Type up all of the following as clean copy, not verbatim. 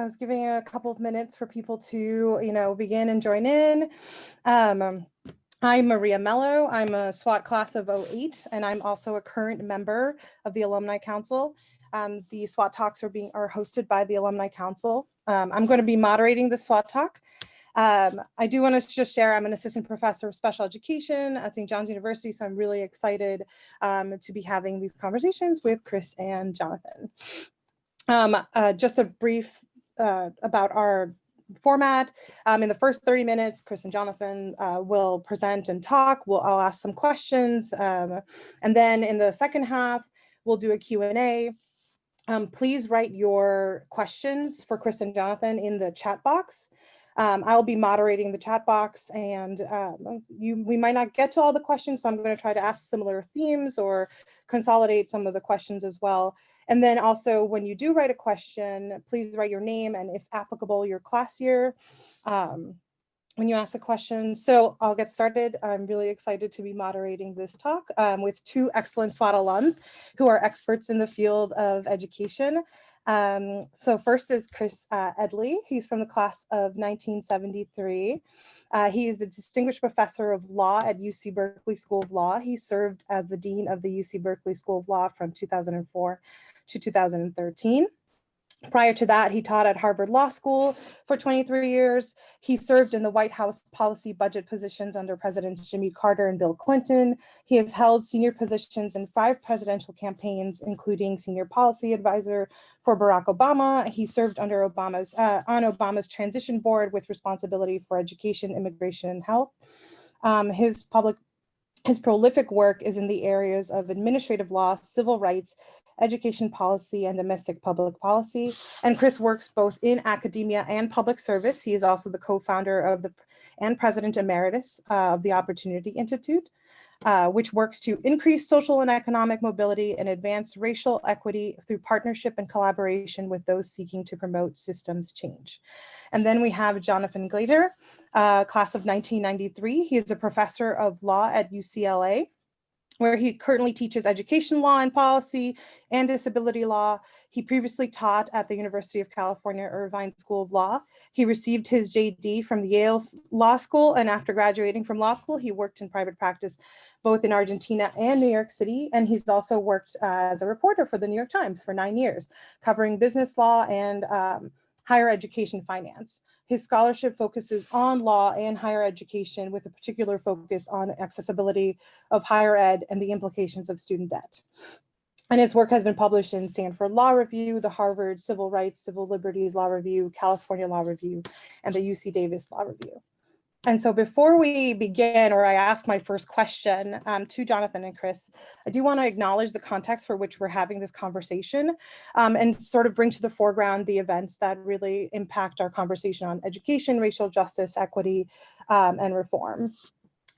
I was giving a couple of minutes for people to, begin and join in. I'm Maria Mello. I'm a SWAT class of '08, and I'm also a current member of the Alumni Council. The SWAT talks are hosted by the Alumni Council. I'm going to be moderating the SWAT talk. I do want to just share, I'm an assistant professor of special education at St. John's University, so I'm really excited to be having these conversations with Chris and Jonathan. Just a brief about our format. In the first 30 minutes, Chris and Jonathan will present and talk. I'll ask some questions. And then in the second half, we'll do a Q&A. Please write your questions for Chris and Jonathan in the chat box. I'll be moderating the chat box, and we might not get to all the questions, so I'm going to try to ask similar themes or consolidate some of the questions as well. And then also, when you do write a question, please write your name and, if applicable, your class year when you ask a question. So I'll get started. I'm really excited to be moderating this talk with two excellent SWAT alums who are experts in the field of education. So first is Chris Edley. He's from the class of 1973. He is the Distinguished Professor of Law at UC Berkeley School of Law. He served as the Dean of the UC Berkeley School of Law from 2004 to 2013. Prior to that, he taught at Harvard Law School for 23 years. He served in the White House policy budget positions under Presidents Jimmy Carter and Bill Clinton. He has held senior positions in 5 presidential campaigns, including senior policy advisor for Barack Obama. He served under on Obama's transition board with responsibility for education, immigration, and health. His prolific work is in the areas of administrative law, civil rights, education policy, and domestic public policy. And Chris works both in academia and public service. He is also the co-founder and president emeritus of the Opportunity Institute, which works to increase social and economic mobility and advance racial equity through partnership and collaboration with those seeking to promote systems change. And then we have Jonathan Glater, class of 1993. He is a professor of law at UCLA, where he currently teaches education law and policy and disability law. He previously taught at the University of California, Irvine School of Law. He received his JD from the Yale Law School, and after graduating from law school, he worked in private practice both in Argentina and New York City, and he's also worked as a reporter for the New York Times for 9 years, covering business law and higher education finance. His scholarship focuses on law and higher education, with a particular focus on accessibility of higher ed and the implications of student debt. And his work has been published in Stanford Law Review, the Harvard Civil Rights, Civil Liberties Law Review, California Law Review, and the UC Davis Law Review. And so before we begin, or I ask my first question to Jonathan and Chris, I do want to acknowledge the context for which we're having this conversation and sort of bring to the foreground the events that really impact our conversation on education, racial justice, equity, and reform.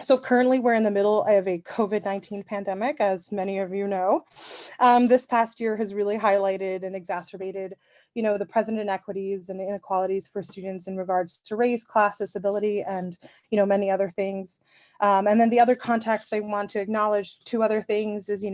So currently we're in the middle of a COVID-19 pandemic, as many of you know. This past year has really highlighted and exacerbated the present inequities and inequalities for students in regards to race, class, disability, and many other things. And then the other context I want to acknowledge, 2 other things, is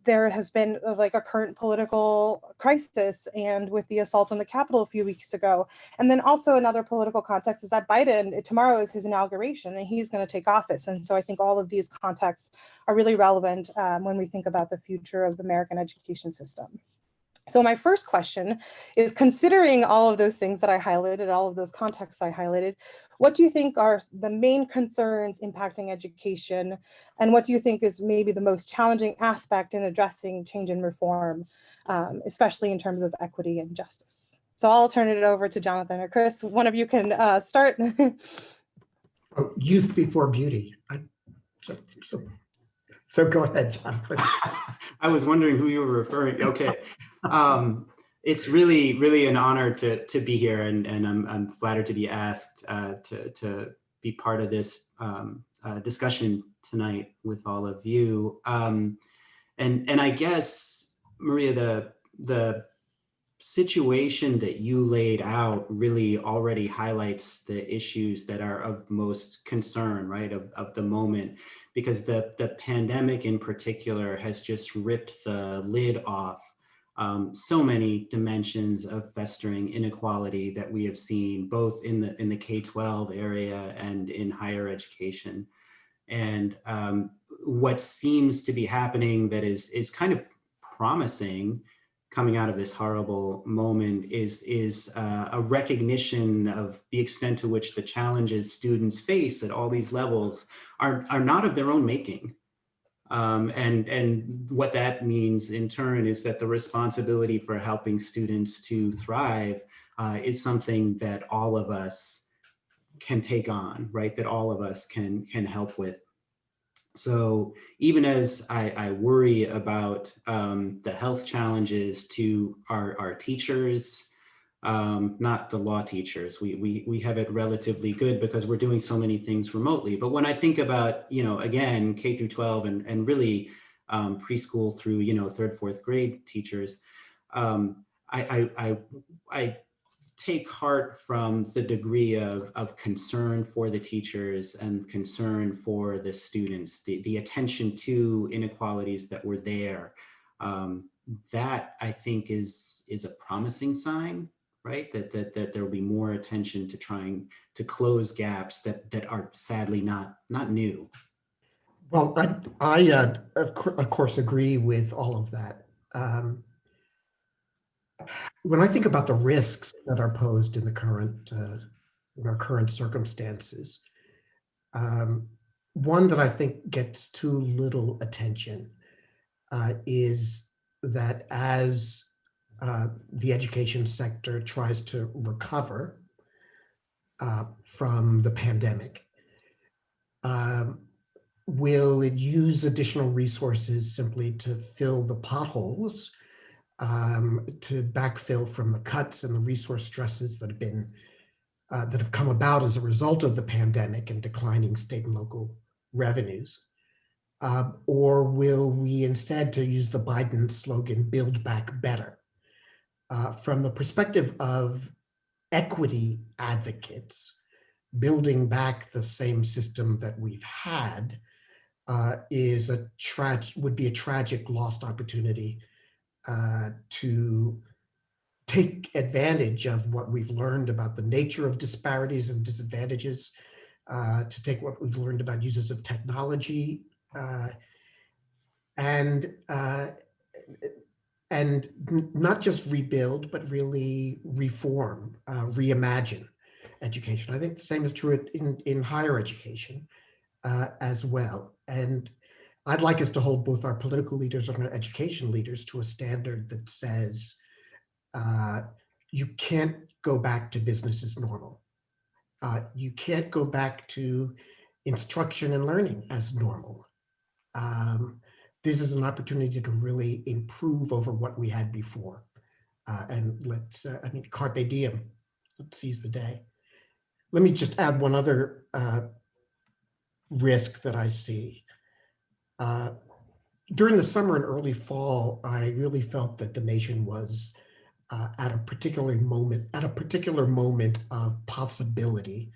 there has been like a current political crisis, and with the assault on the Capitol a few weeks ago. And then also another political context is that Biden, tomorrow is his inauguration, and he's going to take office. And so I think all of these contexts are really relevant when we think about the future of the American education system. So my first question is, considering all of those things that I highlighted, all of those contexts I highlighted, what do you think are the main concerns impacting education? And what do you think is maybe the most challenging aspect in addressing change and reform, especially in terms of equity and justice? So I'll turn it over to Jonathan or Chris. One of you can start. Youth before beauty. So go ahead, John, please. I was wondering who you were referring to. Okay. It's really an honor to be here, and I'm flattered to be asked to be part of this discussion tonight with all of you. And I guess, Maria, the situation that you laid out really already highlights the issues that are of most concern, right, of the moment, because the pandemic in particular has just ripped the lid off so many dimensions of festering inequality that we have seen both in the K-12 area and in higher education. And what seems to be happening that is kind of promising coming out of this horrible moment is a recognition of the extent to which the challenges students face at all these levels are not of their own making. And what that means in turn is that the responsibility for helping students to thrive is something that all of us can take on, right? That all of us can help with. So even as I worry about the health challenges to our teachers, not the law teachers, we have it relatively good because we're doing so many things remotely. But when I think about, again, K through 12 and really preschool through, 3rd, 4th grade teachers, I take heart from the degree of concern for the teachers and concern for the students, the attention to inequalities that were there. That I think is a promising sign, right? That there will be more attention to trying to close gaps that are sadly not new. Well, I of course agree with all of that. When I think about the risks that are posed in our current circumstances, one that I think gets too little attention is that as the education sector tries to recover from the pandemic, will it use additional resources simply to fill the potholes, to backfill from the cuts and the resource stresses that have come about as a result of the pandemic and declining state and local revenues? Or will we instead, to use the Biden slogan, build back better? From the perspective of equity advocates, building back the same system that we've had would be a tragic lost opportunity to take advantage of what we've learned about the nature of disparities and disadvantages, to take what we've learned about uses of technology, and not just rebuild, but really reform, reimagine education. I think the same is true in higher education as well. And I'd like us to hold both our political leaders and our education leaders to a standard that says you can't go back to business as normal. You can't go back to instruction and learning as normal. This is an opportunity to really improve over what we had before. And carpe diem, let's seize the day. Let me just add one other risk that I see. During the summer and early fall, I really felt that the nation was at a particular moment of possibility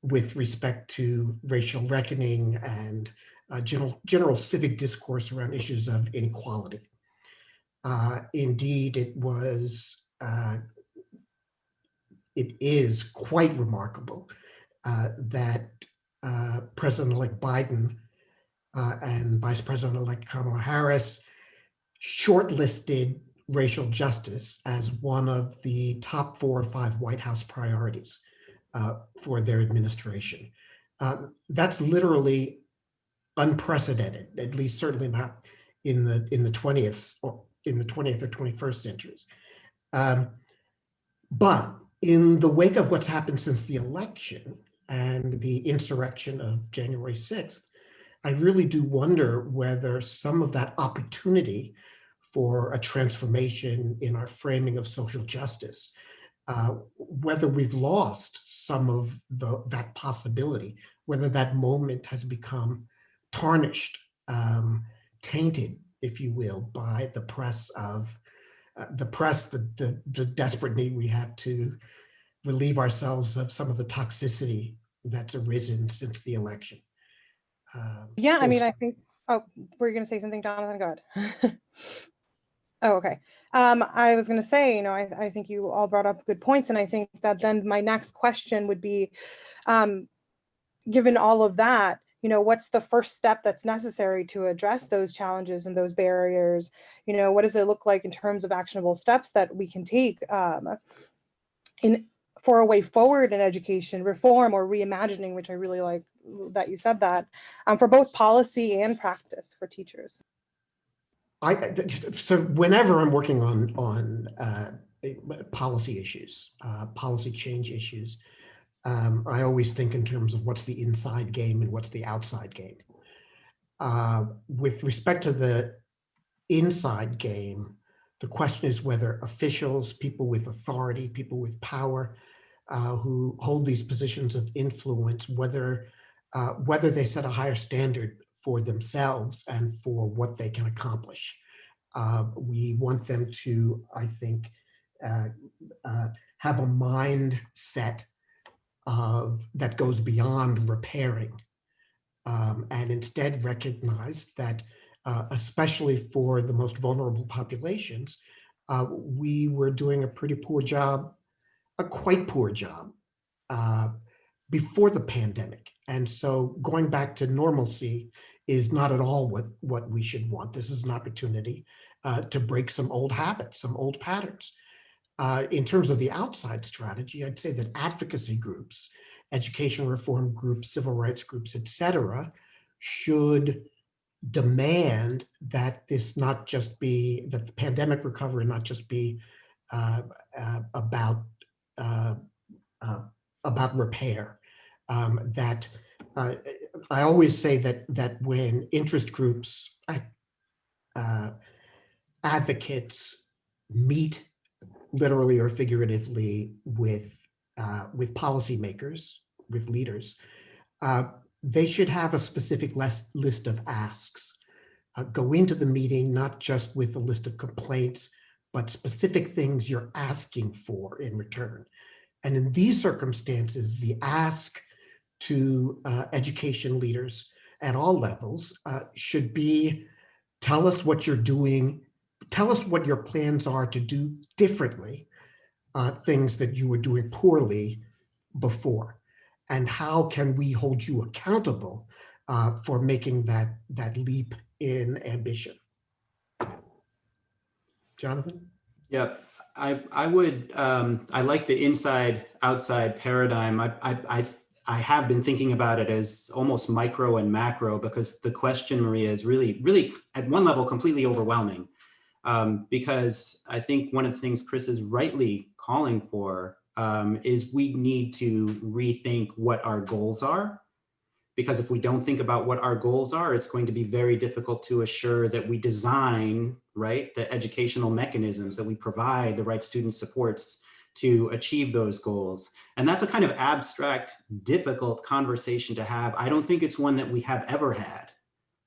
with respect to racial reckoning and general civic discourse around issues of inequality. Indeed, it is quite remarkable that President-elect Biden and Vice President-elect Kamala Harris shortlisted racial justice as one of the top 4 or 5 White House priorities for their administration. That's literally unprecedented, at least certainly not in the 20th or 21st centuries. But in the wake of what's happened since the election and the insurrection of January 6th, I really do wonder whether some of that opportunity for a transformation in our framing of social justice, whether we've lost some of that possibility, whether that moment has become tarnished, tainted, if you will, by the desperate need we have to relieve ourselves of some of the toxicity that's arisen since the election. Yeah, I mean, I think, oh, were you going to say something, Jonathan? Go ahead. Oh, okay. I was going to say, you know, I think you all brought up good points. And I think that then my next question would be, given all of that, you know, what's the first step that's necessary to address those challenges and those barriers? You know, what does it look like in terms of actionable steps that we can take in for a way forward in education reform or reimagining, which I really like that you said that, for both policy and practice for teachers. So whenever I'm working on policy issues, policy change issues, I always think in terms of what's the inside game and what's the outside game. With respect to the inside game, the question is whether officials, people with authority, people with power, who hold these positions of influence, whether they set a higher standard for themselves and for what they can accomplish. We want them to, I think, have a mindset that goes beyond repairing, and instead recognize that, especially for the most vulnerable populations, we were doing a pretty poor job, a quite poor job, before the pandemic. And so going back to normalcy is not at all what we should want. This is an opportunity to break some old habits, some old patterns. In terms of the outside strategy, I'd say that advocacy groups, education reform groups, civil rights groups, et cetera, should demand that this not just be, that the pandemic recovery not just be about repair. That I always say that when interest groups, advocates meet literally or figuratively with policymakers, with leaders, they should have a specific list of asks. Go into the meeting not just with a list of complaints, but specific things you're asking for in return. And in these circumstances, the ask to education leaders at all levels should be, tell us what you're doing, tell us what your plans are to do differently, things that you were doing poorly before, and how can we hold you accountable for making that leap in ambition. Jonathan? Yeah, I would, I like the inside outside paradigm. I have been thinking about it as almost micro and macro, because the question, Maria, is really at one level completely overwhelming. Because I think one of the things Chris is rightly calling for is we need to rethink what our goals are. Because if we don't think about what our goals are, it's going to be very difficult to assure that we design, right, the educational mechanisms, that we provide the right student supports to achieve those goals. And that's a kind of abstract, difficult conversation to have. I don't think it's one that we have ever had,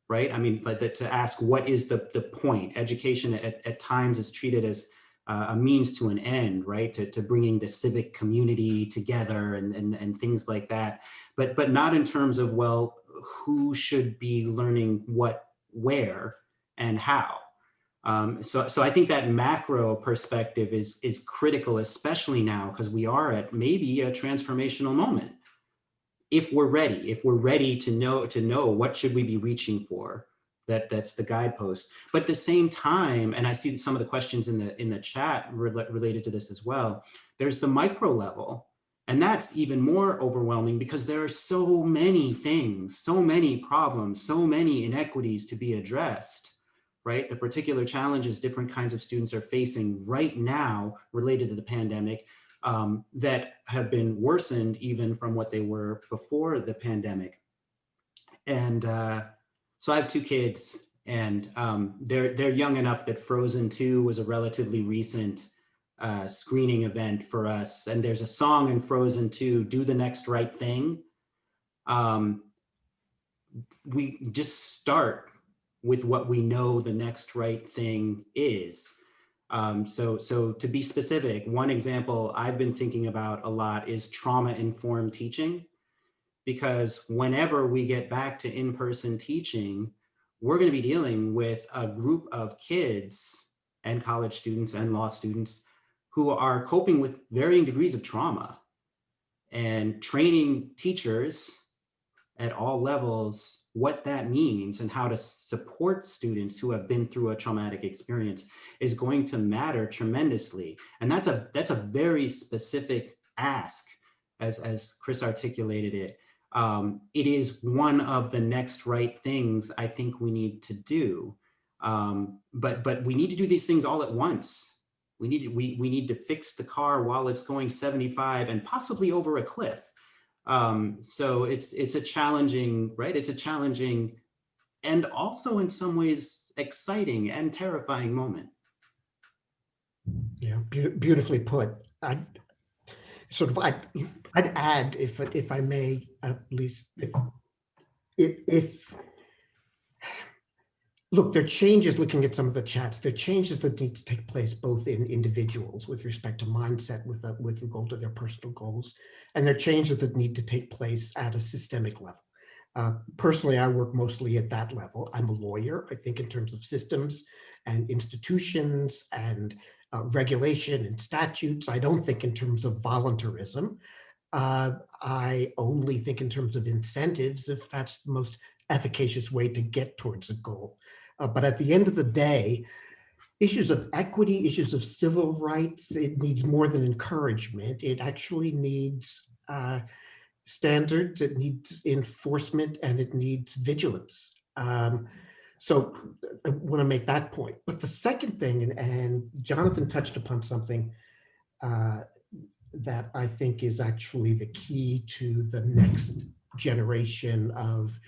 right? I mean, like to ask what is the point? Education at times is treated as a means to an end, right? To bringing the civic community together and things like that, but not in terms of, well, who should be learning what, where, and how. So I think that macro perspective is critical, especially now, because we are at maybe a transformational moment. If we're ready to know what should we be reaching for, that's the guidepost. But at the same time, and I see some of the questions in the chat related to this as well, there's the micro level. And that's even more overwhelming because there are so many things, so many problems, so many inequities to be addressed, right? The particular challenges different kinds of students are facing right now related to the pandemic that have been worsened even from what they were before the pandemic. And so I have two kids, and they're young enough that Frozen 2 was a relatively recent screening event for us. And there's a song in Frozen 2, Do the Next Right Thing. We just start with what we know the next right thing is. So to be specific, one example I've been thinking about a lot is trauma-informed teaching, because whenever we get back to in-person teaching, we're going to be dealing with a group of kids and college students and law students who are coping with varying degrees of trauma, and training teachers at all levels what that means and how to support students who have been through a traumatic experience is going to matter tremendously. And that's a very specific ask, as Chris articulated it. It is one of the next right things I think we need to do. But we need to do these things all at once. We need to fix the car while it's going 75 and possibly over a cliff. So it's a challenging, right? It's a challenging and also in some ways exciting and terrifying moment. Yeah, beautifully put. I'd add, if I may, at least, if look, there are changes, looking at some of the chats, there are changes that need to take place both in individuals with respect to mindset with regard to their personal goals, and there are changes that need to take place at a systemic level. Personally, I work mostly at that level. I'm a lawyer. I think in terms of systems and institutions and regulation and statutes. I don't think in terms of voluntarism. I only think in terms of incentives, if that's the most efficacious way to get towards a goal. But at the end of the day, issues of equity, issues of civil rights, it needs more than encouragement. It actually needs standards, it needs enforcement, and it needs vigilance. So I want to make that point. But the second thing, and Jonathan touched upon something that I think is actually the key to the next generation of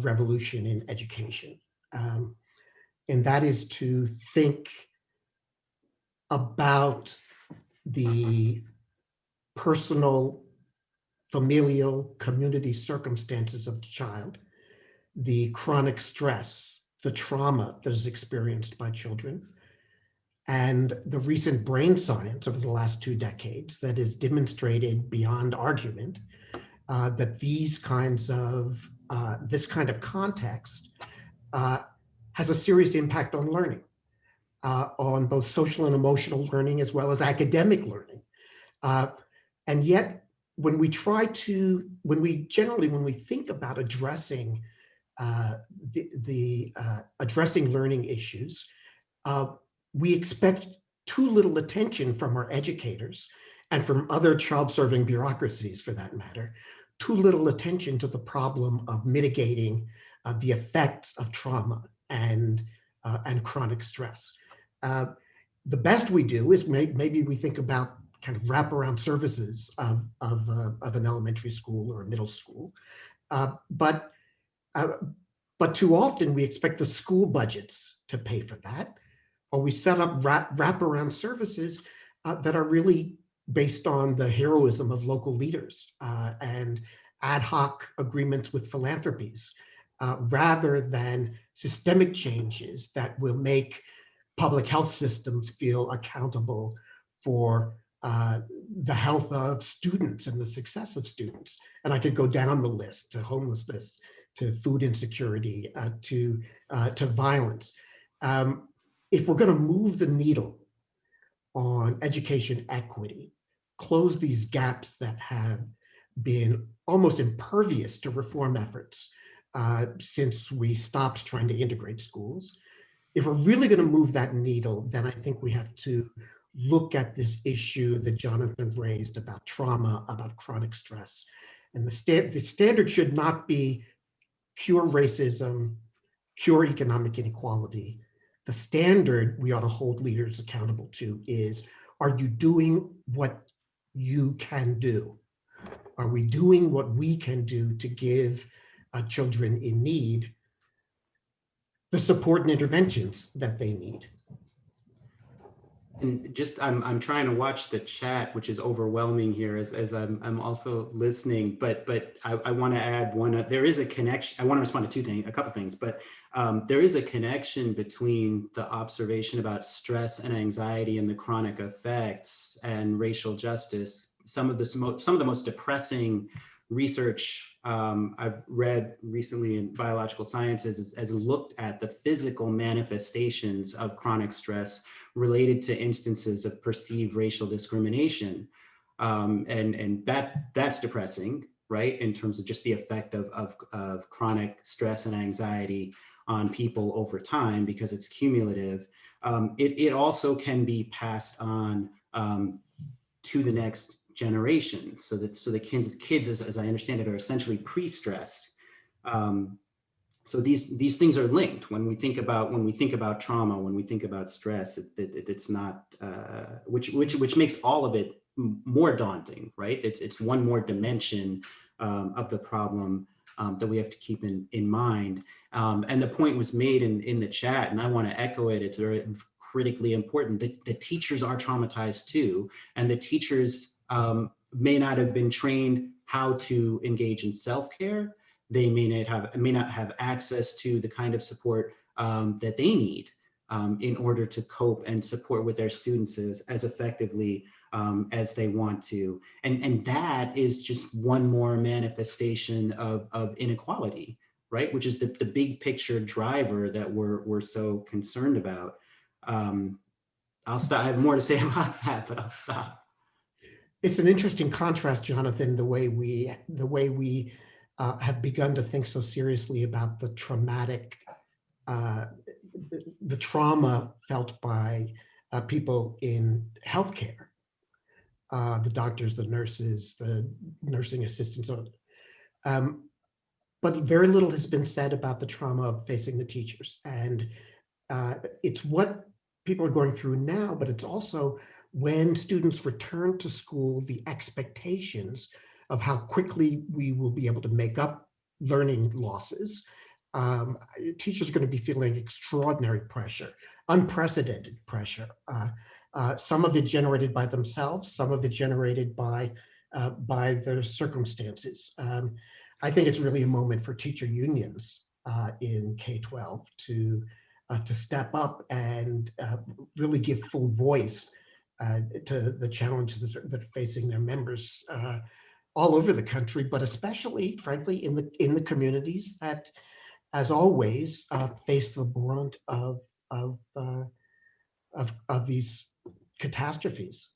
revolution in education. And that is to think about the personal, familial, community circumstances of the child, the chronic stress, the trauma that is experienced by children, and the recent brain science over the last 2 decades that has demonstrated beyond argument that this kind of context has a serious impact on learning, on both social and emotional learning as well as academic learning. And yet, when we think about addressing addressing learning issues, we expect too little attention from our educators and from other child-serving bureaucracies, for that matter, too little attention to the problem of mitigating the effects of trauma and chronic stress. The best we do is maybe we think about kind of wraparound services of an elementary school or a middle school, but too often we expect the school budgets to pay for that, or we set up wraparound services that are really based on the heroism of local leaders and ad hoc agreements with philanthropies, rather than systemic changes that will make public health systems feel accountable for the health of students and the success of students. And I could go down the list to homelessness, to food insecurity, to violence. If we're going to move the needle on education equity, close these gaps that have been almost impervious to reform efforts since we stopped trying to integrate schools, if we're really going to move that needle, then I think we have to look at this issue that Jonathan raised about trauma, about chronic stress. And the standard should not be pure racism, pure economic inequality. The standard we ought to hold leaders accountable to is, are you doing what you can do? Are we doing what we can do to give children in need the support and interventions that they need? And just, I'm trying to watch the chat, which is overwhelming here as I'm also listening, but I want to add one, there is a connection. I want to respond to a couple things, but there is a connection between the observation about stress and anxiety and the chronic effects and racial justice. Some of the most depressing research I've read recently in biological sciences has looked at the physical manifestations of chronic stress related to instances of perceived racial discrimination. And that's depressing, right? In terms of just the effect of chronic stress and anxiety on people over time, because it's cumulative. It also can be passed on to the next generation, so the kids as I understand it, are essentially pre-stressed. So these things are linked. When we think about trauma, when we think about stress, it's not which makes all of it more daunting, right? It's one more dimension of the problem that we have to keep in mind. And the point was made in the chat, and I want to echo it. It's very critically important that the teachers are traumatized too, and the teachers may not have been trained how to engage in self-care. They may not have access to the kind of support that they need in order to cope and support with their students as effectively as they want to. And that is just one more manifestation of inequality, right? Which is the big picture driver that we're so concerned about. I'll stop. I have more to say about that, but I'll stop. It's an interesting contrast, Jonathan, the way we have begun to think so seriously about the traumatic, the trauma felt by people in healthcare, the doctors, the nurses, the nursing assistants. But very little has been said about the trauma facing the teachers. And it's what people are going through now, but it's also when students return to school, the expectations of how quickly we will be able to make up learning losses. Teachers are going to be feeling extraordinary pressure, unprecedented pressure. Some of it generated by themselves, some of it generated by their circumstances. I think it's really a moment for teacher unions in K-12 to step up and really give full voice to the challenges that are facing their members all over the country, but especially, frankly, in the communities that, as always, face the brunt of these catastrophes.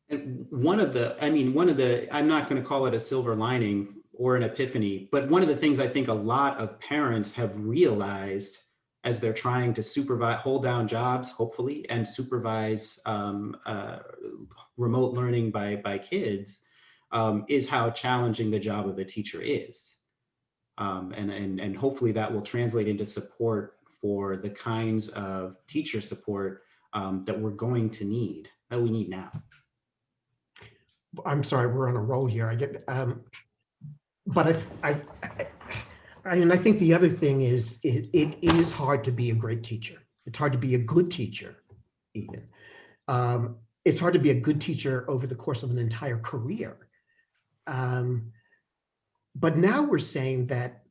And one of the, I'm not going to call it a silver lining or an epiphany, but one of the things I think a lot of parents have realized as they're trying to supervise, hold down jobs, hopefully, and supervise remote learning by kids, is how challenging the job of a teacher is. And hopefully that will translate into support for the kinds of teacher support that we're going to need, that we need now. I'm sorry, we're on a roll here. I get, but I think the other thing is it is hard to be a great teacher. It's hard to be a good teacher, even. It's hard to be a good teacher over the course of an entire career. But now we're saying that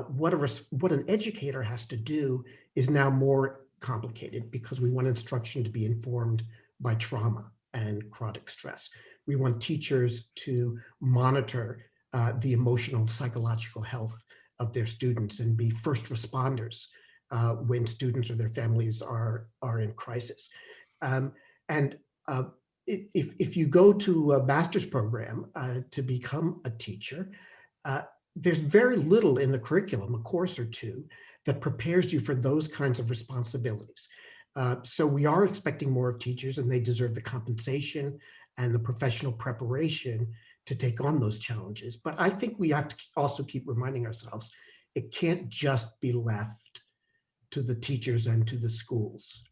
what an educator has to do is now more complicated, because we want instruction to be informed by trauma and chronic stress. We want teachers to monitor the emotional, psychological health of their students and be first responders when students or their families are in crisis. If you go to a master's program to become a teacher, there's very little in the curriculum, a course or two, that prepares you for those kinds of responsibilities. So we are expecting more of teachers, and they deserve the compensation and the professional preparation to take on those challenges. But I think we have to also keep reminding ourselves, it can't just be left to the teachers and to the schools.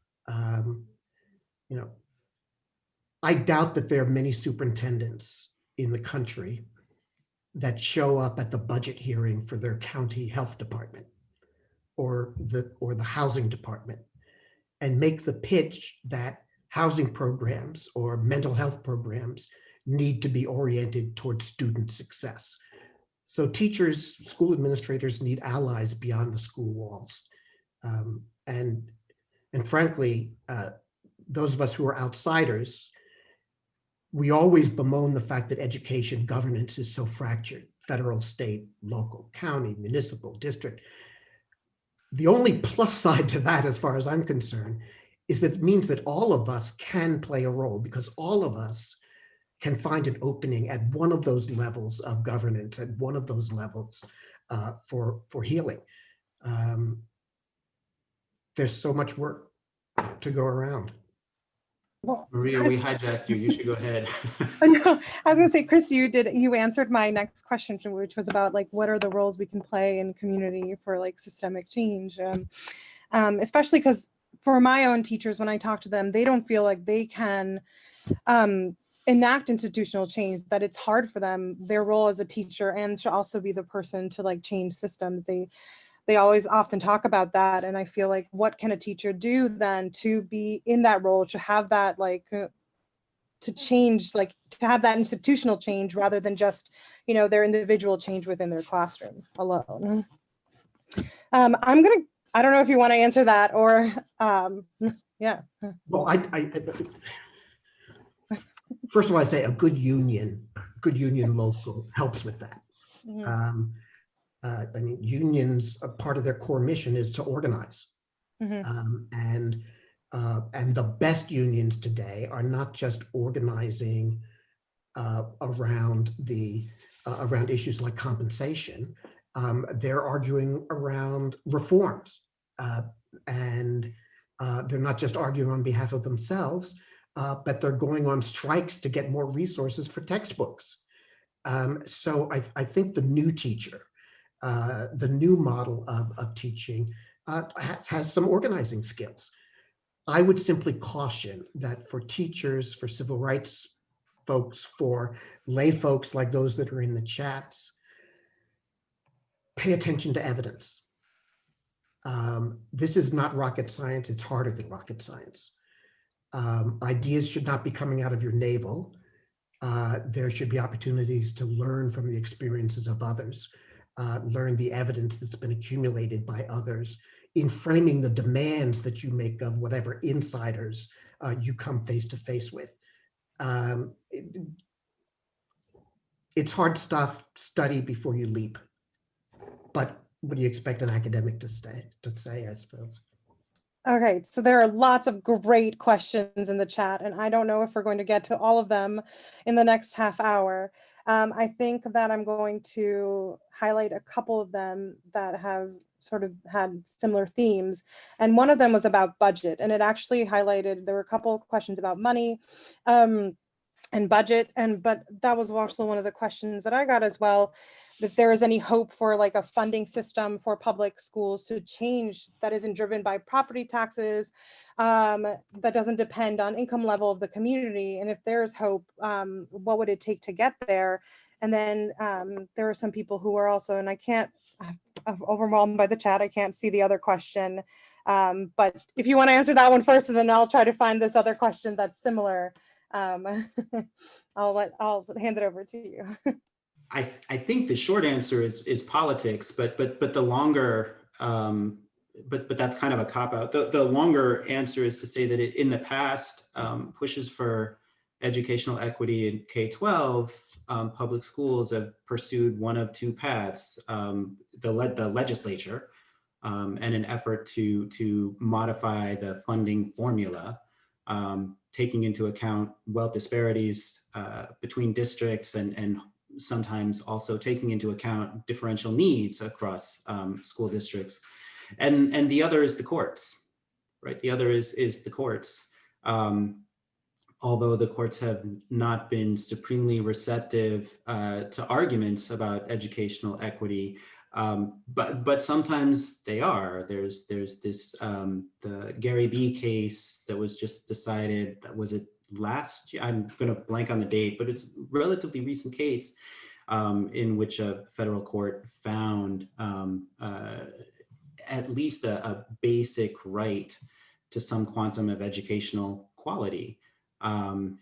I doubt that there are many superintendents in the country that show up at the budget hearing for their county health department or the housing department and make the pitch that housing programs or mental health programs need to be oriented towards student success. So teachers, school administrators need allies beyond the school walls. And frankly, those of us who are outsiders we always bemoan the fact that education governance is so fractured, federal, state, local, county, municipal, district. The only plus side to that, as far as I'm concerned, is that it means that all of us can play a role, because all of us can find an opening at one of those levels of governance, at one of those levels for healing. There's so much work to go around. Well, Maria, we hijacked you. You should go ahead. I know. I was gonna say, Chris, you answered my next question, which was about like what are the roles we can play in community for like systemic change, especially because for my own teachers, when I talk to them, they don't feel like they can enact institutional change, that it's hard for them, their role as a teacher, and to also be the person to like change systems. They always often talk about that. And I feel like, what can a teacher do then to be in that role, to have that like, to change, like to have that institutional change rather than just, you know, their individual change within their classroom alone. I don't know if you want to answer that or, yeah. Well, first of all, I say a good union local helps with that. Mm-hmm. I mean, unions, a part of their core mission is to organize. Mm-hmm. And the best unions today are not just organizing around issues like compensation. They're arguing around reforms, and they're not just arguing on behalf of themselves, but they're going on strikes to get more resources for textbooks. So I think the new teacher, the new model of teaching has some organizing skills. I would simply caution that for teachers, for civil rights folks, for lay folks like those that are in the chats, pay attention to evidence. This is not rocket science. It's harder than rocket science. Ideas should not be coming out of your navel. There should be opportunities to learn from the experiences of others, learn the evidence that's been accumulated by others in framing the demands that you make of whatever insiders you come face to face with. It's hard stuff. Study before you leap. But what do you expect an academic to say, I suppose? Okay, so there are lots of great questions in the chat, and I don't know if we're going to get to all of them in the next half hour. I think that I'm going to highlight a couple of them that have sort of had similar themes. And one of them was about budget, and it actually highlighted, there were a couple of questions about money and budget, but that was also one of the questions that I got as well, that there is any hope for like a funding system for public schools to change that isn't driven by property taxes, that doesn't depend on income level of the community. And if there's hope, what would it take to get there? And then there are some people who are also, and I'm overwhelmed by the chat, I can't see the other question. But if you want to answer that one first, and then I'll try to find this other question that's similar. I'll hand it over to you. I think the short answer is politics, but the longer, but that's kind of a cop out. The longer answer is to say that in the past, pushes for educational equity in K-12, public schools have pursued one of two paths: the legislature, and an effort to modify the funding formula, taking into account wealth disparities between districts, and sometimes also taking into account differential needs across school districts. And the other is the courts, right? The other is the courts. Although the courts have not been supremely receptive to arguments about educational equity, but sometimes they are. There's this, the Gary B case that was just decided, was it last year? I'm going to blank on the date, but it's a relatively recent case in which a federal court found at least a basic right to some quantum of educational quality. And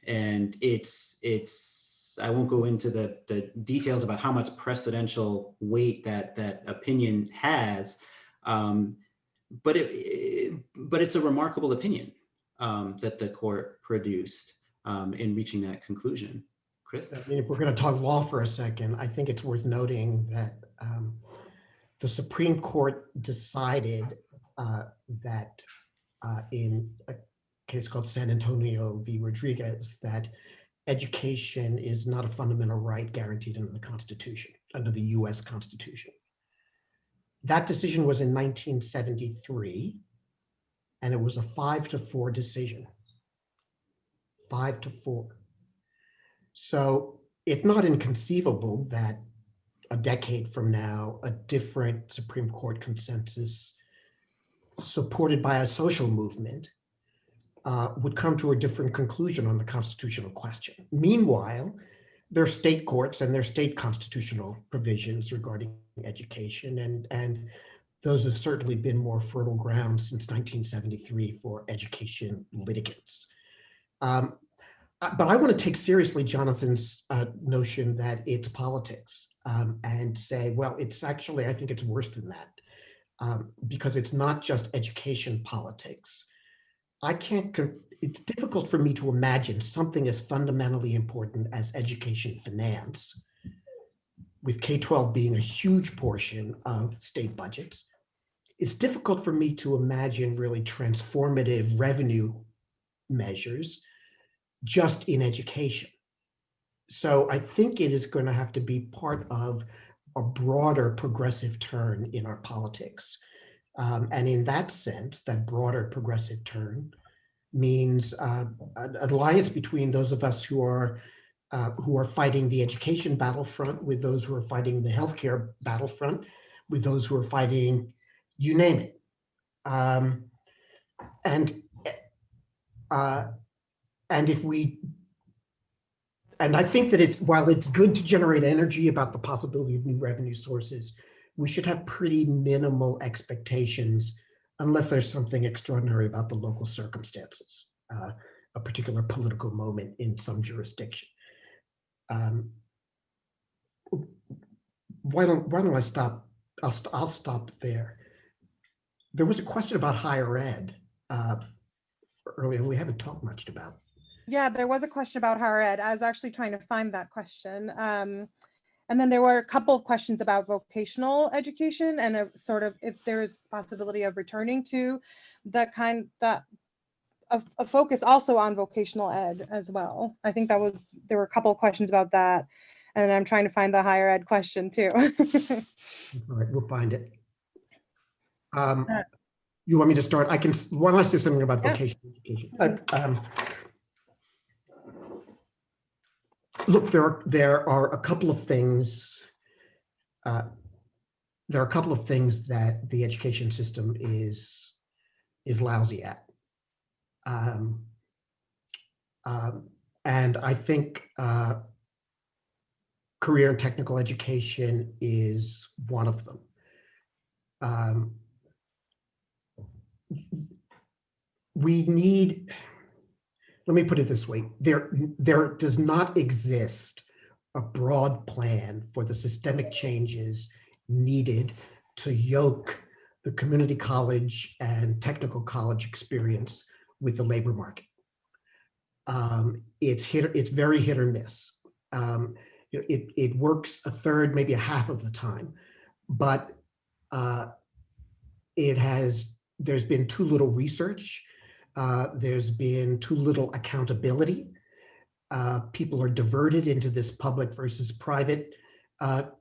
I won't go into the details about how much precedential weight that opinion has, but it's a remarkable opinion that the court produced. in reaching that conclusion. Chris? I mean, if we're going to talk law for a second, I think it's worth noting that the Supreme Court decided that in a case called San Antonio v. Rodriguez, that education is not a fundamental right guaranteed under the Constitution, under the US Constitution. That decision was in 1973, and it was a 5-4 decision. 5-4. So it's not inconceivable that a decade from now, a different Supreme Court consensus supported by a social movement would come to a different conclusion on the constitutional question. Meanwhile, there are state courts and there are state constitutional provisions regarding education, and those have certainly been more fertile ground since 1973 for education litigants. But I want to take seriously Jonathan's notion that it's politics and say, well, it's actually, I think it's worse than that because it's not just education politics. It's difficult for me to imagine something as fundamentally important as education finance, with K-12 being a huge portion of state budgets. It's difficult for me to imagine really transformative revenue measures just in education. So I think it is going to have to be part of a broader progressive turn in our politics. And in that sense, that broader progressive turn means an alliance between those of us who are fighting the education battlefront with those who are fighting the healthcare battlefront, with those who are fighting, you name it. And I think that while it's good to generate energy about the possibility of new revenue sources, we should have pretty minimal expectations unless there's something extraordinary about the local circumstances, a particular political moment in some jurisdiction. Why don't I stop? I'll stop there. There was a question about higher ed earlier. We haven't talked much about. Yeah, there was a question about higher ed. I was actually trying to find that question. And then there were a couple of questions about vocational education and a sort of if there's possibility of returning to a focus also on vocational ed as well. I think there were a couple of questions about that. And I'm trying to find the higher ed question too. All right, we'll find it. You want me to start? Why don't I say something about vocational education? Look, there are a couple of things. There are a couple of things that the education system is lousy at, and I think career and technical education is one of them. Let me put it this way, there does not exist a broad plan for the systemic changes needed to yoke the community college and technical college experience with the labor market. It's very hit or miss. It works a third, maybe a half of the time, but there's been too little research. There's been too little accountability. People are diverted into this public versus private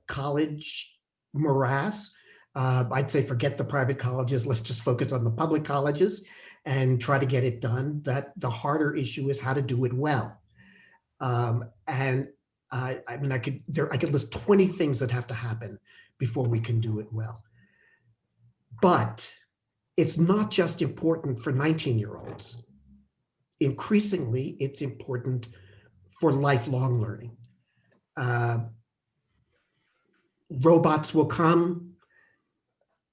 college morass. I'd say forget the private colleges, let's just focus on the public colleges and try to get it done. That the harder issue is how to do it well. And I mean, I could list 20 things that have to happen before we can do it well. But it's not just important for 19-year-olds. Increasingly, it's important for lifelong learning. Robots will come.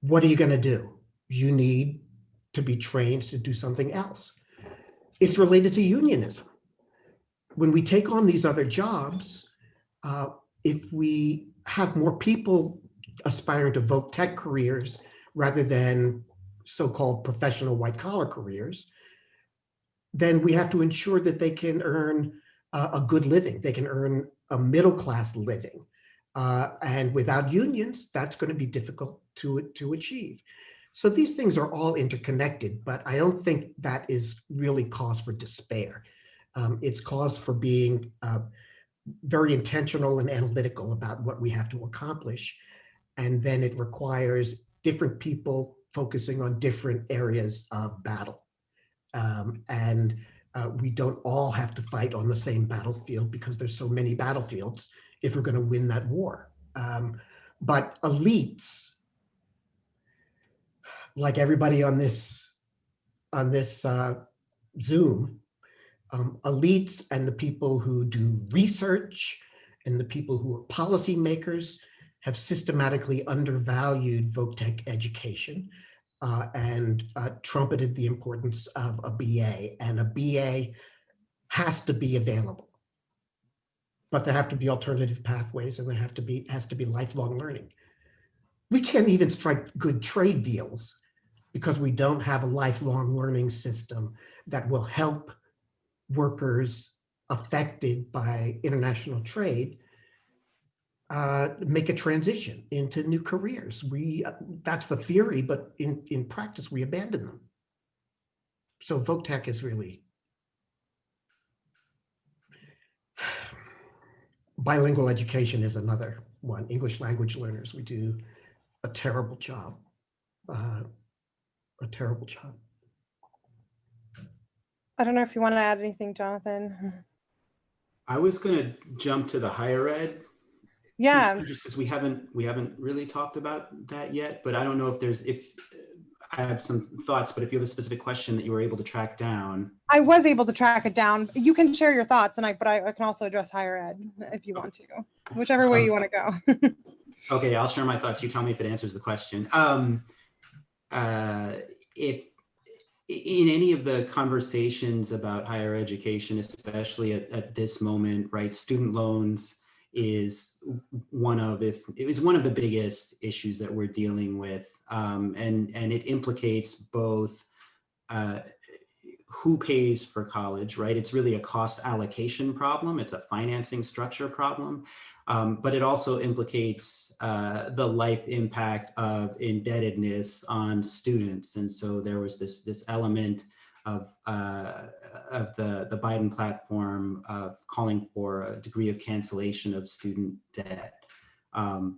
What are you going to do? You need to be trained to do something else. It's related to unionism. When we take on these other jobs, if we have more people aspiring to voc tech careers rather than so-called professional white-collar careers, then we have to ensure that they can earn a good living. They can earn a middle-class living. And without unions, that's going to be difficult to achieve. So these things are all interconnected, but I don't think that is really cause for despair. It's cause for being very intentional and analytical about what we have to accomplish. And then it requires different people focusing on different areas of battle. And we don't all have to fight on the same battlefield because there's so many battlefields if we're going to win that war. But elites, like everybody on this Zoom, elites and the people who do research and the people who are policymakers have systematically undervalued voc-tech education and trumpeted the importance of a BA. And a BA has to be available, but there have to be alternative pathways, and there has to be lifelong learning. We can't even strike good trade deals because we don't have a lifelong learning system that will help workers affected by international trade make a transition into new careers. That's the theory, but in practice, we abandon them. So voc-tech is really bilingual education is another one. English language learners, we do a terrible job, a terrible job. I don't know if you want to add anything, Jonathan. I was going to jump to the higher ed. Yeah, Just because we haven't really talked about that yet, but I don't know if I have some thoughts, but if you have a specific question that you were able to track down. I was able to track it down. You can share your thoughts, but I can also address higher ed if you want to, whichever way you want to go. Okay, I'll share my thoughts. You tell me if it answers the question. If in any of the conversations about higher education, especially at this moment, right, student loans is one of the biggest issues that we're dealing with, and it implicates both who pays for college, right? It's really a cost allocation problem. It's a financing structure problem, but it also implicates the life impact of indebtedness on students. And so there was this element of the Biden platform of calling for a degree of cancellation of student debt,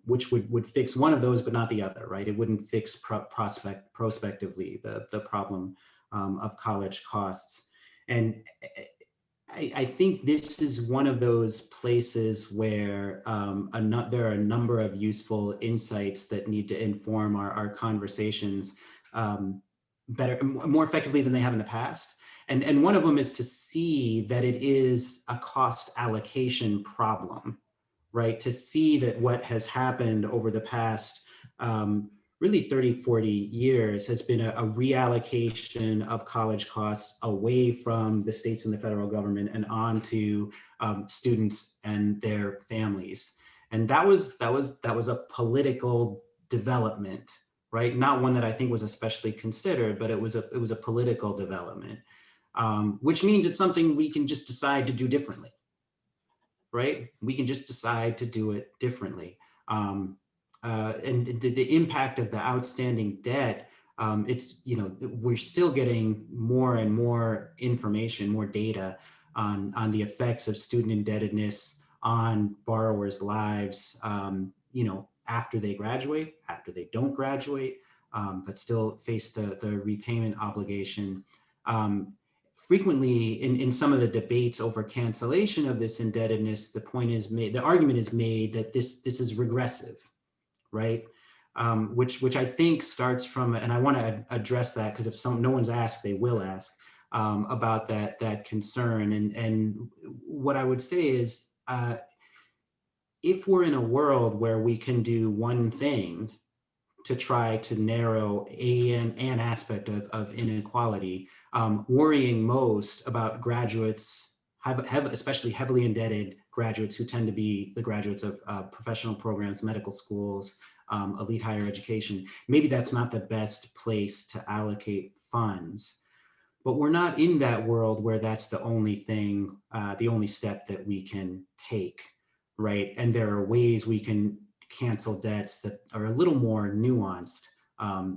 which would fix one of those, but not the other, right? It wouldn't fix prospectively the problem of college costs. And I think this is one of those places where there are a number of useful insights that need to inform our conversations better, more effectively than they have in the past. And one of them is to see that it is a cost allocation problem, right? To see that what has happened over the past really 30, 40 years has been a reallocation of college costs away from the states and the federal government and onto students and their families. And that was a political development, right? Not one that I think was especially considered, but it was a political development, which means it's something we can just decide to do differently, right? We can just decide to do it differently. And the impact of the outstanding debt, we're still getting more and more information, more data on the effects of student indebtedness on borrowers' lives, after they graduate, after they don't graduate, but still face the repayment obligation. Frequently in some of the debates over cancellation of this indebtedness, the argument is made that this is regressive, right? Which I think starts from, and I want to address that because if no one's asked, they will ask about that concern. And what I would say is, if we're in a world where we can do one thing to try to narrow an aspect of inequality, worrying most about graduates, especially heavily indebted graduates who tend to be the graduates of professional programs, medical schools, elite higher education. Maybe that's not the best place to allocate funds. but we're not in that world where that's the only thing, the only step that we can take, right? And there are ways we can cancel debts that are a little more nuanced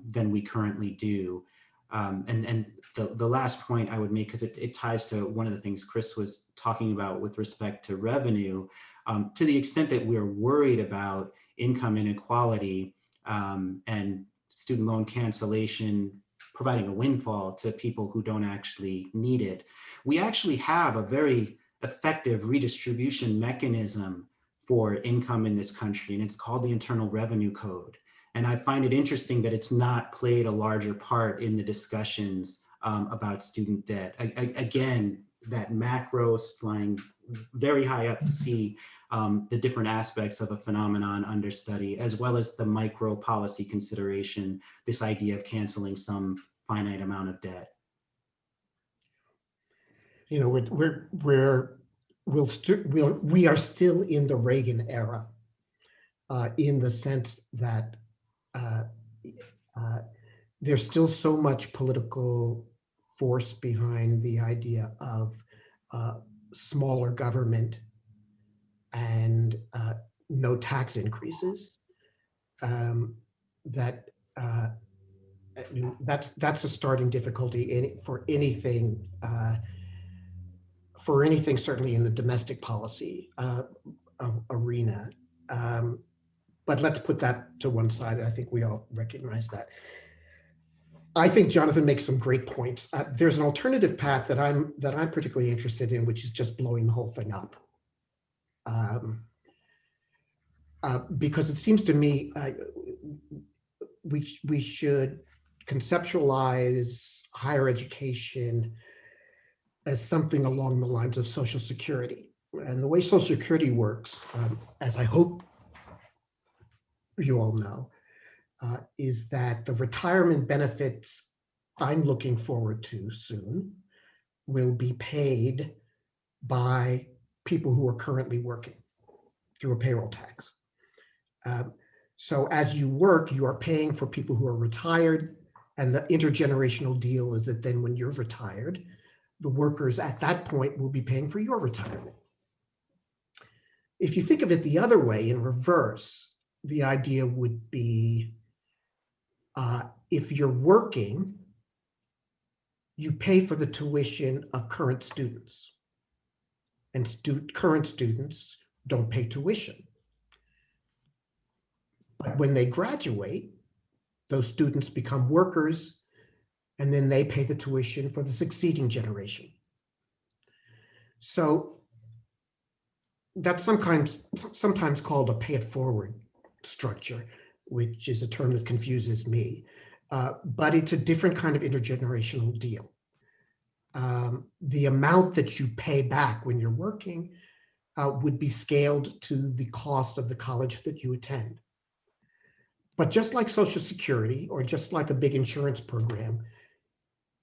than we currently do. And the last point I would make, because it ties to one of the things Chris was talking about with respect to revenue, to the extent that we're worried about income inequality and student loan cancellation providing a windfall to people who don't actually need it, we actually have a very effective redistribution mechanism for income in this country, and it's called the Internal Revenue Code. And I find it interesting that it's not played a larger part in the discussions about student debt. Again, that macro flying very high up to see the different aspects of a phenomenon under study, as well as the micro policy consideration, this idea of canceling some finite amount of debt. You know, we are still in the Reagan era, in the sense that there's still so much political force behind the idea of smaller government and no tax increases. That's a starting difficulty for anything certainly in the domestic policy arena. But let's put that to one side. I think we all recognize that. I think Jonathan makes some great points. There's an alternative path that I'm particularly interested in, which is just blowing the whole thing up. Because it seems to me we should conceptualize higher education as something along the lines of Social Security. And the way Social Security works, as I hope you all know, is that the retirement benefits I'm looking forward to soon will be paid by people who are currently working through a payroll tax. So as you work, you are paying for people who are retired, and the intergenerational deal is that then when you're retired, the workers at that point will be paying for your retirement. If you think of it the other way, in reverse, the idea would be if you're working, you pay for the tuition of current students, and current students don't pay tuition. But when they graduate, those students become workers, and then they pay the tuition for the succeeding generation. So that's sometimes called a pay it forward structure, which is a term that confuses me. But it's a different kind of intergenerational deal. The amount that you pay back when you're working would be scaled to the cost of the college that you attend. But just like Social Security, or just like a big insurance program,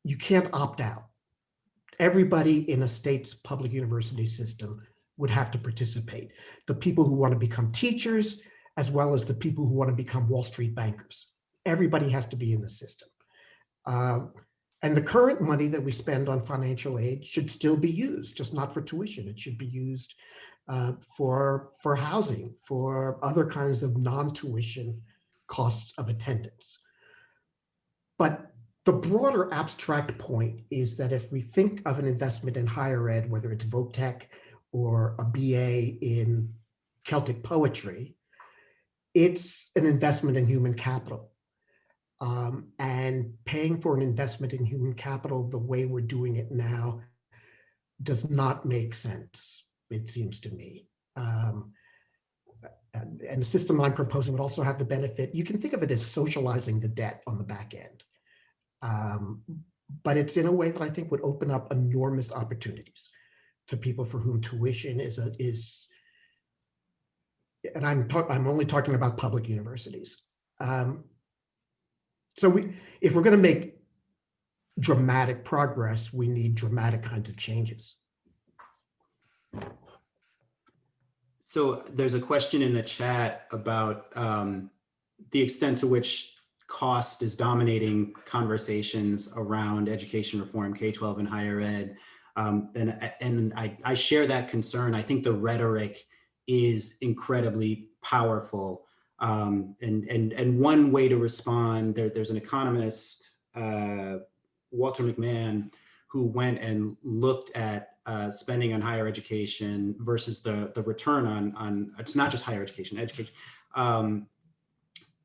you can't opt out. Everybody in a state's public university system would have to participate. The people who want to become teachers, as well as the people who want to become Wall Street bankers. Everybody has to be in the system. And the current money that we spend on financial aid should still be used, just not for tuition. It should be used for housing, for other kinds of non-tuition costs of attendance. But the broader abstract point is that if we think of an investment in higher ed, whether it's Voctech or a BA in Celtic poetry, it's an investment in human capital. And paying for an investment in human capital the way we're doing it now does not make sense, it seems to me. And the system I'm proposing would also have the benefit, you can think of it as socializing the debt on the back end. But it's in a way that I think would open up enormous opportunities to people for whom tuition is, and I'm only talking about public universities. So if we're going to make dramatic progress, we need dramatic kinds of changes. So there's a question in the chat about the extent to which cost is dominating conversations around education reform, K-12 and higher ed. And I share that concern. I think the rhetoric is incredibly powerful. And one way to respond, there's an economist, Walter McMahon, who went and looked at spending on higher education versus the return on it's not just higher education,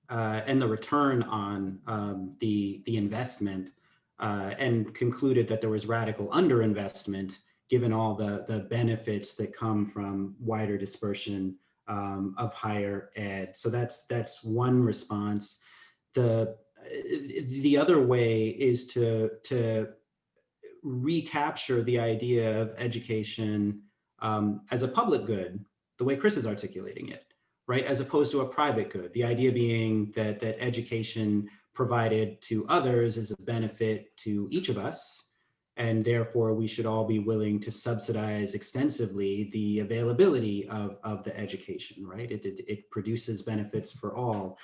and the return on the investment, and concluded that there was radical underinvestment given all the benefits that come from wider dispersion of higher ed. So that's one response. The other way is to recapture the idea of education as a public good, the way Chris is articulating it, right? As opposed to a private good. The idea being that education provided to others is a benefit to each of us, and therefore we should all be willing to subsidize extensively the availability of the education, right? It produces benefits for all.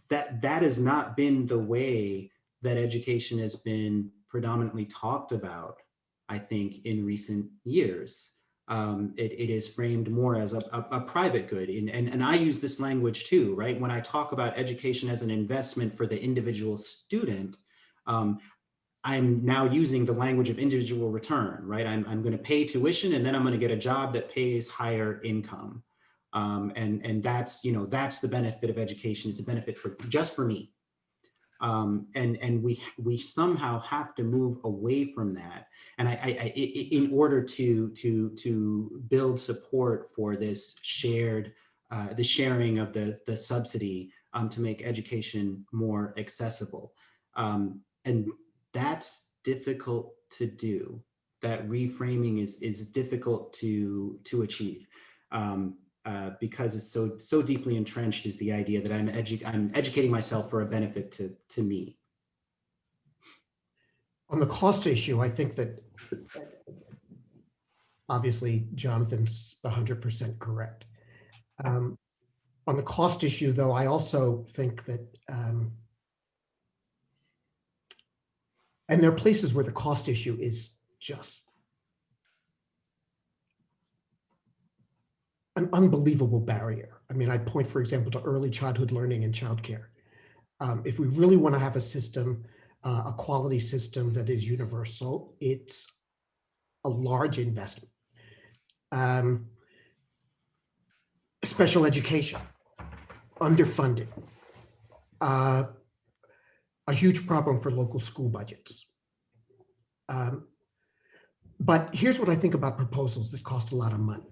That has not been the way that education has been predominantly talked about, I think, in recent years. It is framed more as a private good. And I use this language too, right? When I talk about education as an investment for the individual student, I'm now using the language of individual return, right? I'm going to pay tuition and then I'm going to get a job that pays higher income. And that's, that's the benefit of education. It's a benefit just for me. And we somehow have to move away from that. And in order to build support for this the sharing of the subsidy to make education more accessible. And that's difficult to do. That reframing is difficult to achieve. Because it's so deeply entrenched is the idea that I'm educating myself for a benefit to me. On the cost issue, I think that obviously Jonathan's 100% correct. On the cost issue, though, I also think that, and there are places where the cost issue is just an unbelievable barrier. I mean, I'd point, for example, to early childhood learning and childcare. If we really want to have a system, a quality system that is universal, it's a large investment. Special education, underfunded, a huge problem for local school budgets. But here's what I think about proposals that cost a lot of money.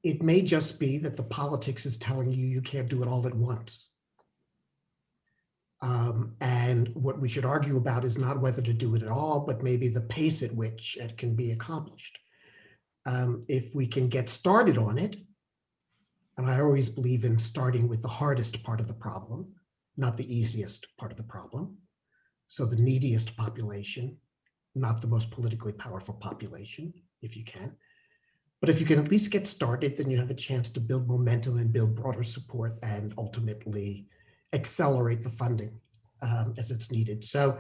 It may just be that the politics is telling you you can't do it all at once. And what we should argue about is not whether to do it at all, but maybe the pace at which it can be accomplished. If we can get started on it, and I always believe in starting with the hardest part of the problem, not the easiest part of the problem. So the neediest population, not the most politically powerful population, if you can. But if you can at least get started, then you have a chance to build momentum and build broader support and ultimately accelerate the funding as it's needed. So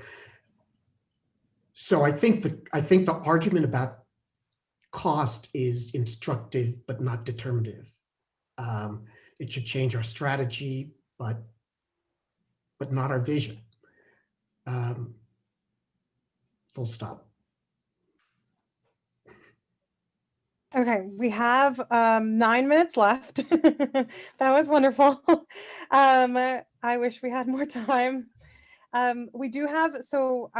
I think the argument about cost is instructive, but not determinative. It should change our strategy, but not our vision. Full stop. Okay, we have 9 minutes left. That was wonderful. I wish we had more time. We do have, so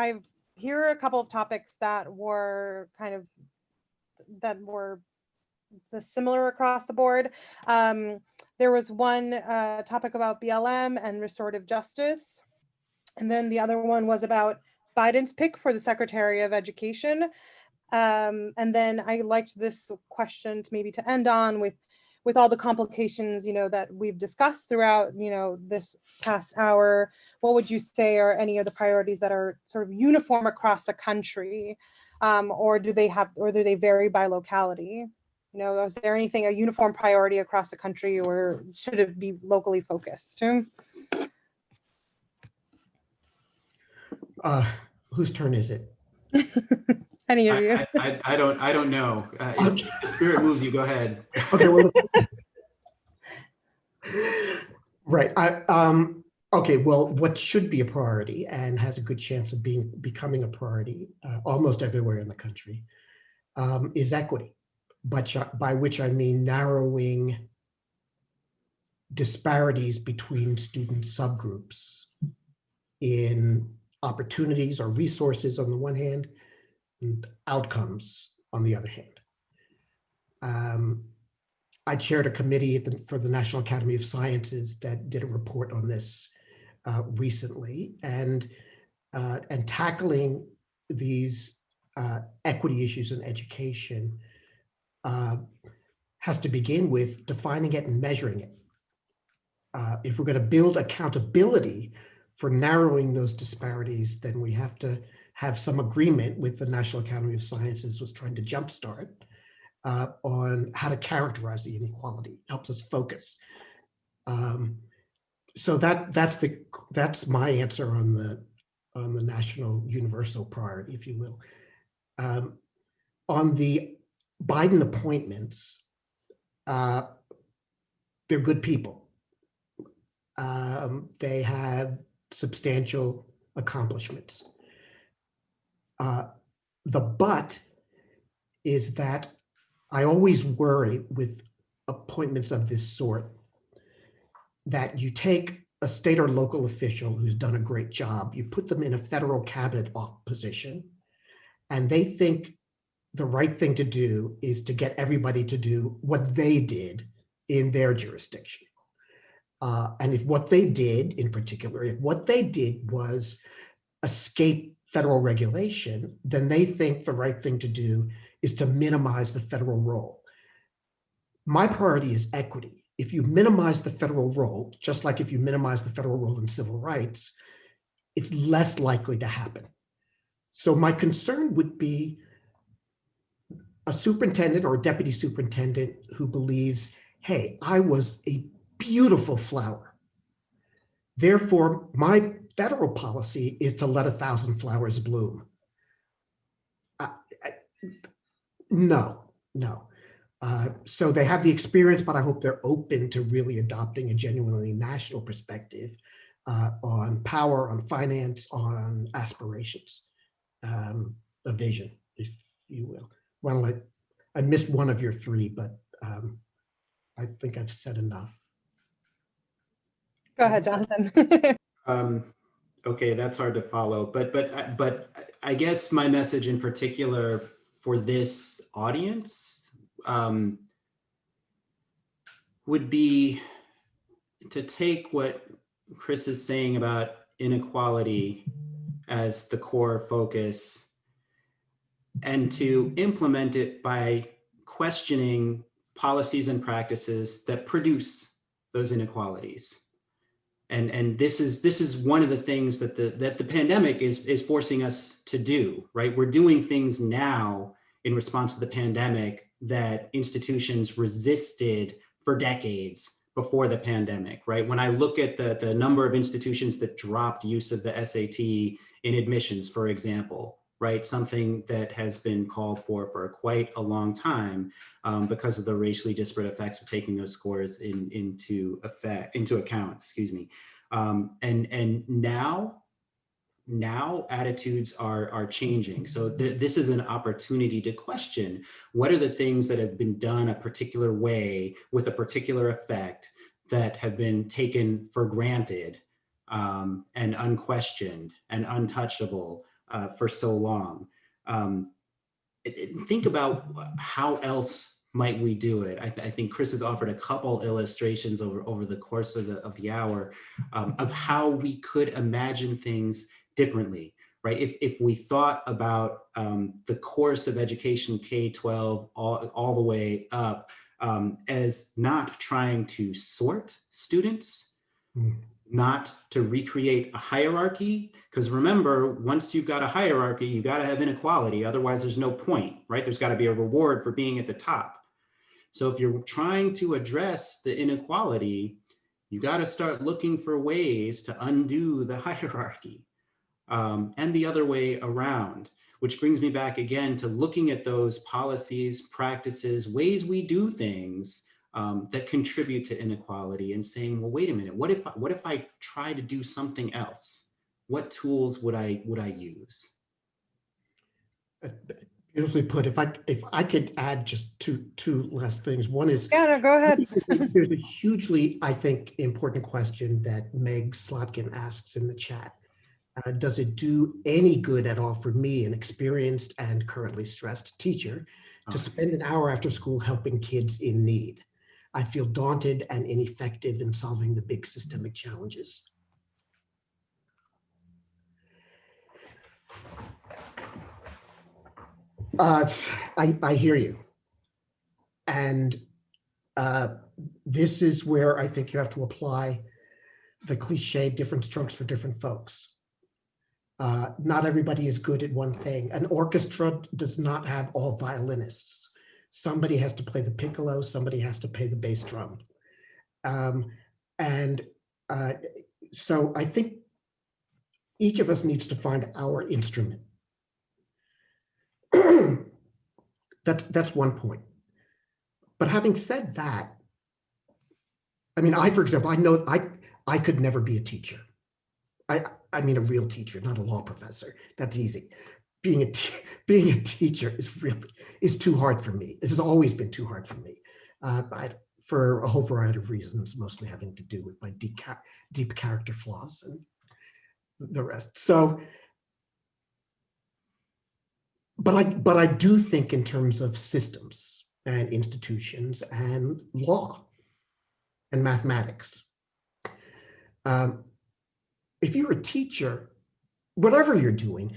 here are a couple of topics that were the similar across the board. There was one topic about BLM and restorative justice. And then the other one was about Biden's pick for the Secretary of Education. And then I liked this question to end on with all the complications, that we've discussed throughout, this past hour. What would you say are any of the priorities that are sort of uniform across the country, or do they vary by locality? You know, is there anything, a uniform priority across the country, or should it be locally focused? Whose turn is it? Any of you? I don't know. If the spirit moves you, go ahead. Okay, well, right. Okay, well, what should be a priority and has a good chance of becoming a priority almost everywhere in the country is equity, but by which I mean narrowing disparities between student subgroups in opportunities or resources on the one hand, and outcomes on the other hand. I chaired a committee for the National Academy of Sciences that did a report on this recently, and tackling these equity issues in education has to begin with defining it and measuring it. If we're going to build accountability for narrowing those disparities, then we have to have some agreement with the National Academy of Sciences was trying to jumpstart on how to characterize the inequality. Helps us focus. So that's my answer on the national universal priority, if you will. On the Biden appointments, they're good people. They have substantial accomplishments. The but is that I always worry with appointments of this sort that you take a state or local official who's done a great job, you put them in a federal cabinet position, and they think the right thing to do is to get everybody to do what they did in their jurisdiction. And if what they did in particular, if what they did was escape federal regulation, then they think the right thing to do is to minimize the federal role. My priority is equity. If you minimize the federal role, just like if you minimize the federal role in civil rights, it's less likely to happen. So my concern would be a superintendent or a deputy superintendent who believes, hey, I was a beautiful flower. Therefore, my federal policy is to let 1,000 flowers bloom. No. So they have the experience, but I hope they're open to really adopting a genuinely national perspective on power, on finance, on aspirations, a vision, if you will. Well, I missed one of your three, but I think I've said enough. Go ahead, Jonathan. Okay, that's hard to follow, but I guess my message in particular for this audience would be to take what Chris is saying about inequality as the core focus and to implement it by questioning policies and practices that produce those inequalities. And this is one of the things that the pandemic is forcing us to do, right? We're doing things now in response to the pandemic that institutions resisted for decades before the pandemic, right? When I look at the number of institutions that dropped use of the SAT in admissions, for example, right? Something that has been called for quite a long time because of the racially disparate effects of taking those scores into account, excuse me. And now attitudes are changing. So this is an opportunity to question what are the things that have been done a particular way with a particular effect that have been taken for granted and unquestioned and untouchable for so long. Think about how else might we do it. I think Chris has offered a couple illustrations over the course of the hour of how we could imagine things differently, right? If we thought about the course of education K-12 all the way up as not trying to sort students, not to recreate a hierarchy, because remember, once you've got a hierarchy, you got to have inequality. Otherwise, there's no point, right? There's got to be a reward for being at the top. So if you're trying to address the inequality, you got to start looking for ways to undo the hierarchy, and the other way around, which brings me back again to looking at those policies, practices, ways we do things that contribute to inequality, and saying, well, wait a minute, what if I try to do something else? What tools would I use? Beautifully put. If I could add just two last things. One is, Yeah, no, go ahead. there's a hugely, I think, important question that Meg Slotkin asks in the chat. Does it do any good at all for me, an experienced and currently stressed teacher, to spend an hour after school helping kids in need? I feel daunted and ineffective in solving the big systemic challenges. I hear you. And this is where I think you have to apply the cliche different strokes for different folks. Not everybody is good at one thing. An orchestra does not have all violinists. Somebody has to play the piccolo, somebody has to play the bass drum. So I think each of us needs to find our instrument. That's one point. But having said that, I mean, for example, I know I could never be a teacher. I mean, a real teacher, not a law professor. That's easy. Being a teacher is too hard for me. This has always been too hard for me, for a whole variety of reasons, mostly having to do with my deep character flaws and the rest. So, but I do think in terms of systems and institutions and law and mathematics. If you're a teacher, whatever you're doing,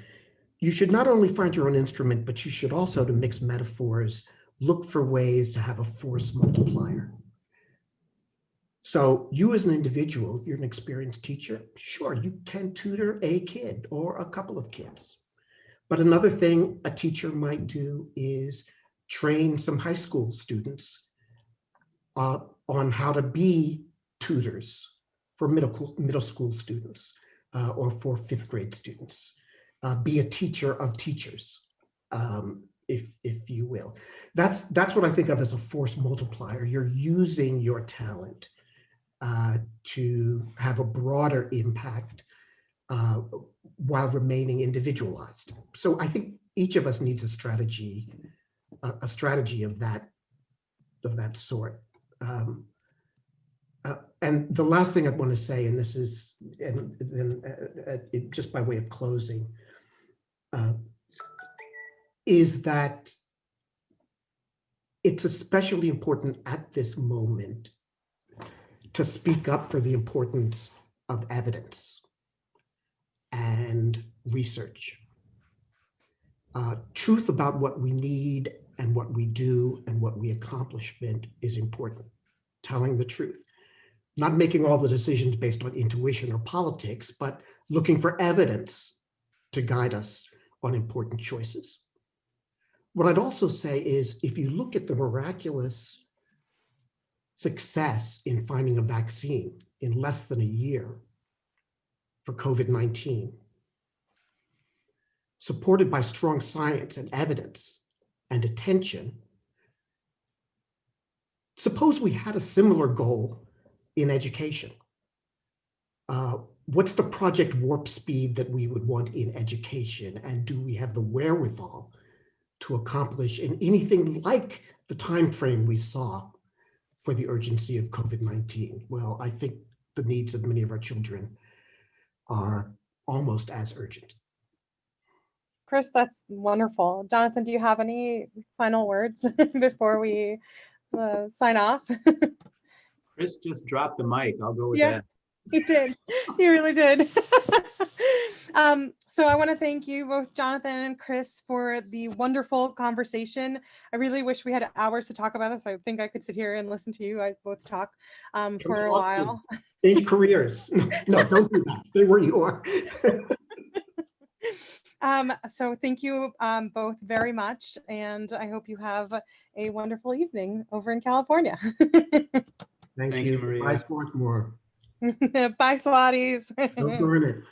you should not only find your own instrument, but you should also, to mix metaphors, look for ways to have a force multiplier. So you as an individual, if you're an experienced teacher, sure, you can tutor a kid or a couple of kids. But another thing a teacher might do is train some high school students on how to be tutors for middle school students or for 5th grade students. Be a teacher of teachers, if you will. That's what I think of as a force multiplier. You're using your talent to have a broader impact while remaining individualized. So I think each of us needs a strategy of that sort. And the last thing I'd want to say, and this is, and then just by way of closing, is that it's especially important at this moment to speak up for the importance of evidence and research. Truth about what we need and what we do and what we accomplishment is important. Telling the truth. Not making all the decisions based on intuition or politics, but looking for evidence to guide us on important choices. What I'd also say is, if you look at the miraculous success in finding a vaccine in less than a year for COVID-19, supported by strong science and evidence and attention, suppose we had a similar goal in education. What's the Project Warp Speed that we would want in education? And do we have the wherewithal to accomplish in anything like the time frame we saw for the urgency of COVID-19? Well, I think the needs of many of our children are almost as urgent. Chris, that's wonderful. Jonathan, do you have any final words before we sign off? Chris just dropped the mic. I'll go with Yeah, that. he did. He really did. So I want to thank you both, Jonathan and Chris, for the wonderful conversation. I really wish we had hours to talk about this. I think I could sit here and listen to you both talk for a while. Change careers. No, don't do that. Stay where you are. So thank you both very much, and I hope you have a wonderful evening over in California. Thank Thank you. you, Maria. Bye, Swarthmore. Bye, Swatties. Don't burn it.